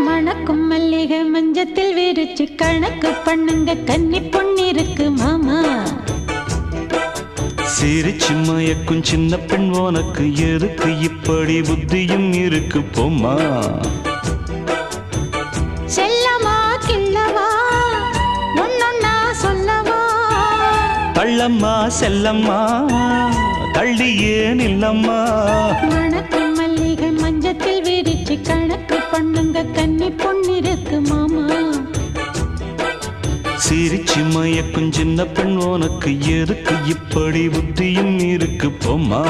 மணக்கும் மல்லிகை மஞ்சத்தில் விரிச்சு கணக்கு பண்ணுங்க கன்னி பொண்ணிருக்கு மாமா. சிரிச்சு மயக்கும் சின்ன பெண் உனக்கு எதுக்கு இப்படி புத்தியும் இருக்கு போம்மா. செல்லமா கிள்ளவா ஒன்னொன்னா சொல்லவா. தள்ளம்மா செல்லம்மா தள்ளியே நில்லம்மா. மணக்கும் மல்லிகை மஞ்சத்தில் விரிச்சு கணக்கு பண்ணுங்க கன்னி பொண்ணிருக்கு மாமா. சிரிச்சு மயக்கும் சின்ன பெண் உனக்கு எதுக்கு இப்படி புத்தியும் இருக்கு போம்மா.